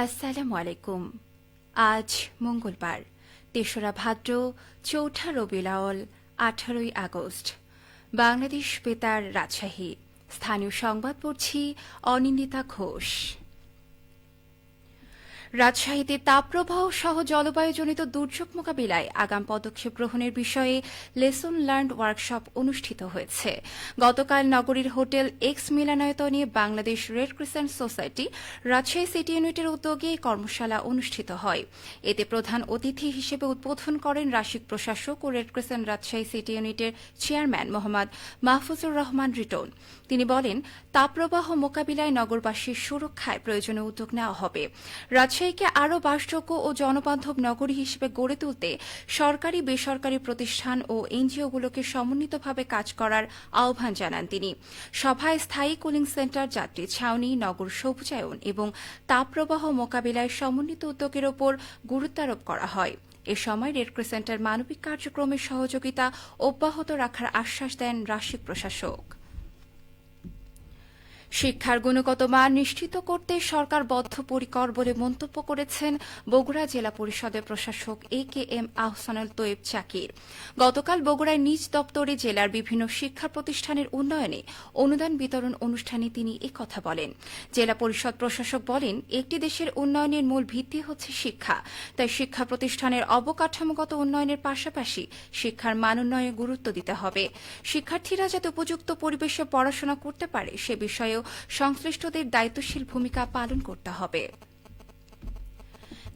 আসসালামু আলাইকুম। আজ মঙ্গলবার ৩রা ভাদ্র, চৌঠা রবিউল আউয়াল, ১৮ই আগস্ট। বাংলাদেশ বেতার, রাজশাহী। স্থানীয় সংবাদ পড়ছি অনিন্দিতা ঘোষ। রাজশাহীতে তাপপ্রবাহ সহ জলবায়ুজনিত দুর্যোগ মোকাবিলায় আগাম পদক্ষেপ গ্রহণের বিষয়ে লেসন লার্নড ওয়ার্কশপ অনুষ্ঠিত হয়েছে। গতকাল নগরীর হোটেল এক্স মিলনায়তনে Bangladesh red crescent society Rajshahi city ইউনিটের উদ্যোগে কর্মশালা অনুষ্ঠিত হয়। এতে প্রধান অতিথি হিসেবে উদ্বোধন করেন রাশিক প্রশাসক ও রেড ক্রিসেন্ট রাজশাহী সিটি ইউনিটের চেয়ারম্যান মোহাম্মদ মাহফুজুর রহমান রিটন। তিনি বলেন, তাপপ্রবাহ মোকাবিলায় নগরবাসীর সুরক্ষায় প্রয়োজনীয় উদ্যোগ নেওয়া হবে। রাজশাহীকে আরও বাসযোগ্য ও জনবান্ধব নগরী হিসেবে গড়ে তুলতে সরকারি বেসরকারি প্রতিষ্ঠান ও এনজিওগুলোকে সমন্বিতভাবে কাজ করার আহ্বান জানান তিনি। সভায় স্থায়ী কুলিং সেন্টার, যাত্রী ছাউনি, নগর সবুজায়ন এবং তাপপ্রবাহ মোকাবিলায় সমন্বিত উদ্যোগের ওপর গুরুত্বারোপ করা হয়। এ সময় রেড ক্রিসেন্টের মানবিক কার্যক্রমের সহযোগিতা অব্যাহত রাখার আশ্বাস দেন রাশিক প্রশাসক। শিক্ষার গুণগত মান নিশ্চিত করতে সরকার বদ্ধপরিকর বলে মন্তব্য করেছেন বগুড়া জেলা পরিষদের প্রশাসক AKM আহসানুল তৈয়ব জাকির। গতকাল বগুড়ায় নিজ দপ্তরে জেলার বিভিন্ন শিক্ষা প্রতিষ্ঠানের উন্নয়নে অনুদান বিতরণ অনুষ্ঠানে তিনি একথা বলেন। জেলা পরিষদ প্রশাসক বলেন, একটি দেশের উন্নয়নের মূল ভিত্তি হচ্ছে শিক্ষা। তাই শিক্ষা প্রতিষ্ঠানের অবকাঠামোগত উন্নয়নের পাশাপাশি শিক্ষার মান উন্নয়নে গুরুত্ব দিতে হবে। শিক্ষার্থীরা যাতে উপযুক্ত পরিবেশে পড়াশোনা করতে পারে সে বিষয়ে সংশ্লিষ্টদের দায়িত্বশীল ভূমিকা পালন করতে হবে।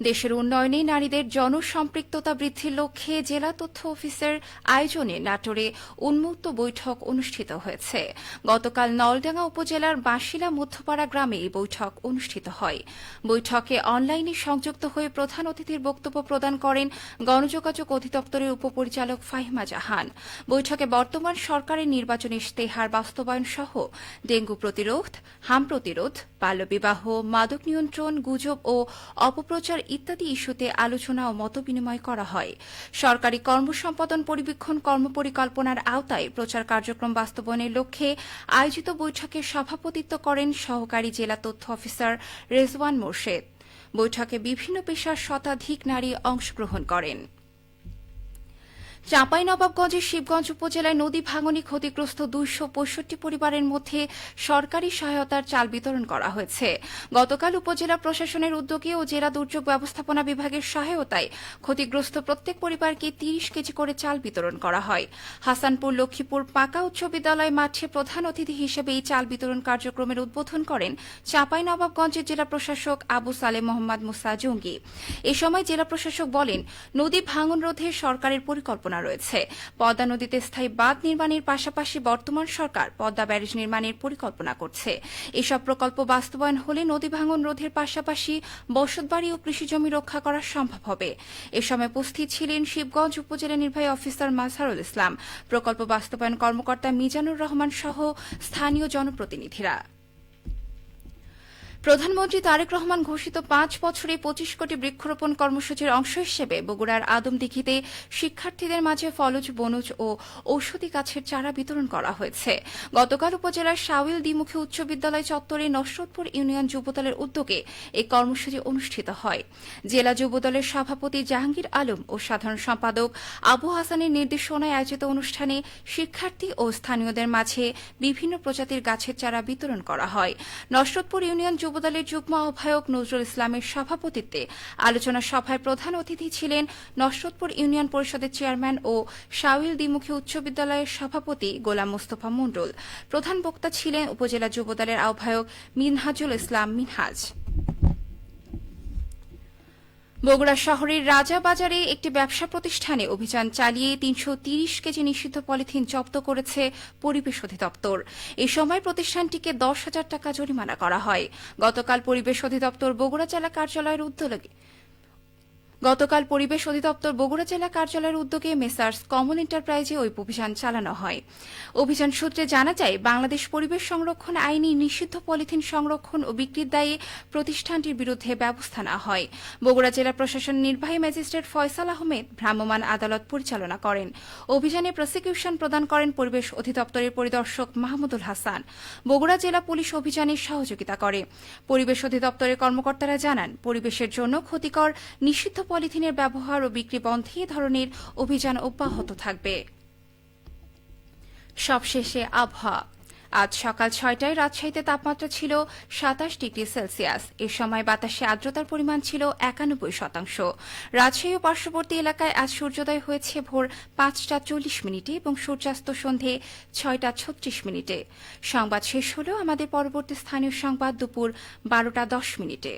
দেশের উন্নয়নে নারীদের জনসম্পৃক্ততা বৃদ্ধির লক্ষ্যে জেলা তথ্য অফিসের আয়োজনে নাটোরে উন্মুক্ত বৈঠক অনুষ্ঠিত হয়েছে। গতকাল নলডাঙ্গা উপজেলার বাঁশিলা মধ্যপাড়া গ্রামে এই বৈঠক অনুষ্ঠিত হয়। বৈঠকে অনলাইনে সংযুক্ত হয়ে প্রধান অতিথির বক্তব্য প্রদান করেন গণযোগাযোগ অধিদপ্তরের উপপরিচালক ফাহিমা জাহান। বৈঠকে বর্তমান সরকারের নির্বাচনী ইশতেহার বাস্তবায়ন সহ ডেঙ্গু প্রতিরোধ, হাম প্রতিরোধ, বাল্যবিবাহ, মাদক নিয়ন্ত্রণ, গুজব ও অপপ্রচার ইত্যাদি ইস্যুতে আলোচনা ও মতবিনিময় করা হয়। সরকারি কর্মসম্পাদন পরিবীক্ষণ কর্মপরিকল্পনার আওতায় প্রচার কার্যক্রম বাস্তবায়নের লক্ষ্যে আয়োজিত বৈঠকে সভাপতিত্ব করেন সহকারী জেলা তথ্য অফিসার রেজওয়ান মোর্শেদ। বৈঠকে বিভিন্ন পেশার শতাধিক নারী অংশগ্রহণ করেন। চাঁপাইনবাবগঞ্জের শিবগঞ্জ উপজেলায় নদী ভাঙনে ক্ষতিগ্রস্ত ২৬৫ পরিবারের মধ্যে সরকারি সহায়তার চাল বিতরণ করা হয়েছে। গতকাল উপজেলা প্রশাসনের উদ্যোগে ও জেলা দুর্যোগ ব্যবস্থাপনা বিভাগের সহায়তায় ক্ষতিগ্রস্ত প্রত্যেক পরিবারকে ৩০ কেজি করে চাল বিতরণ করা হয়। হাসানপুর লক্ষ্মীপুর পাকা উচ্চ বিদ্যালয় মাঠে প্রধান অতিথি হিসেবে এই চাল বিতরণ কার্যক্রমের উদ্বোধন করেন চাঁপাইনবাবগঞ্জের জেলা প্রশাসক আবু সালেহ মোহাম্মদ মুসা জঙ্গি। এ সময় জেলা প্রশাসক বলেন, নদী ভাঙন রোধে সরকারের পরিকল্পনা রয়েছে। পদ্মা নদীতে স্থায়ী বাঁধ নির্মাণের পাশাপাশি বর্তমান সরকার পদ্মা ব্যারেজ নির্মাণের পরিকল্পনা করছে। এসব প্রকল্প বাস্তবায়ন হলে নদী ভাঙন রোধের পাশাপাশি বসতবাড়ি ও কৃষিজমি রক্ষা করা সম্ভব হবে। এ সময় উপস্থিত ছিলেন শিবগঞ্জ উপজেলা নির্বাহী অফিসার মাজহারুল ইসলাম, প্রকল্প বাস্তবায়ন কর্মকর্তা মিজানুর রহমান সহ স্থানীয় জনপ্রতিনিধিরা। প্রধানমন্ত্রী তারেক রহমান ঘোষিত ৫ বছরে ২৫ কোটি বৃক্ষরোপণ কর্মসূচির অংশ হিসেবে বগুড়ার আদমদীঘিতে শিক্ষার্থীদের মাঝে ফলজ, বনজ ও ঔষধি গাছের চারা বিতরণ করা হয়েছে। গতকাল উপজেলার শাওইল দ্বিমুখী উচ্চ বিদ্যালয় চত্বরে নসরতপুর ইউনিয়ন যুবদলের উদ্যোগে এই কর্মসূচি অনুষ্ঠিত হয়। জেলা যুবদলের সভাপতি জাহাঙ্গীর আলম ও সাধারণ সম্পাদক আবু হাসানের নির্দেশনায় আয়োজিত অনুষ্ঠানে শিক্ষার্থী ও স্থানীয়দের মাঝে বিভিন্ন প্রজাতির গাছের চারা বিতরণ করা হয়। নসরতপুর ইউনিয়ন যুবদলের যুগ্ম আহ্বায়ক নজরুল ইসলামের সভাপতিত্বে আলোচনা সভায় প্রধান অতিথি ছিলেন নসরতপুর ইউনিয়ন পরিষদের চেয়ারম্যান ও শাওইল দ্বিমুখী উচ্চ বিদ্যালয়ের সভাপতি গোলাম মোস্তফা মণ্ডল। প্রধান বক্তা ছিলেন উপজেলা যুবদলের আহ্বায়ক মিনহাজুল ইসলাম মিনহাজ। বগুড়া শহরের রাজাবাজারে একটি ব্যবসা প্রতিষ্ঠানে অভিযান চালিয়ে ৩৩০ কেজি নিষিদ্ধ পলিথিন জব্দ করেছে পরিবেশ অধিদপ্তর। এ সময় প্রতিষ্ঠানটিকে ১০,০০০ টাকা জরিমানা করা হয়। গতকাল পরিবেশ অধিদপ্তর বগুড়া জেলা কার্যালয়ের উদ্যোগে গতকাল পরিবেশ অধিদপ্তর বগুড়া জেলা কার্যালয়ের উদ্যোগে মেসার্স কমন এন্টারপ্রাইজে ওই অভিযান চালানো হয়। অভিযান সূত্রে জানা যায়, বাংলাদেশ পরিবেশ সংরক্ষণ আইনে নিষিদ্ধ পলিথিন সংরক্ষণ ও বিক্রির দায়ে প্রতিষ্ঠানটির বিরুদ্ধে ব্যবস্থা নেওয়া হয়। বগুড়া জেলা প্রশাসন নির্বাহী ম্যাজিস্ট্রেট ফয়সাল আহমেদ ভ্রাম্যমাণ আদালত পরিচালনা করেন। অভিযানে প্রসিকিউশন প্রদান করেন পরিবেশ অধিদপ্তরের পরিদর্শক মাহমুদুল হাসান। বগুড়া জেলা পুলিশ অভিযানে সহযোগিতা করে। পরিবেশ অধিদপ্তরের কর্মকর্তারা জানান, পরিবেশের জন্য ক্ষতিকর নিষিদ্ধ পলিথিনের ব্যবহার ও বিক্রি বন্ধে এ ধরনের অভিযান অব্যাহত থাকবে। সবশেষে আবহাওয়া। আজ সকাল ৬টায় রাজশাহীতে তাপমাত্রা ছিল ২৭ ডিগ্রি সেলসিয়াস। এ সময় বাতাসে আর্দ্রতার পরিমাণ ছিল ৯১%। রাজশাহী ও পার্শ্ববর্তী এলাকায় আজ সূর্যোদয় হয়েছে ভোর ৫টা ৪০ এবং সূর্যাস্ত সন্ধে ৬টা ৩৬। সংবাদ শেষ হল। আমাদের পরবর্তী স্থানীয় সংবাদ দুপুর ১২টা ১০।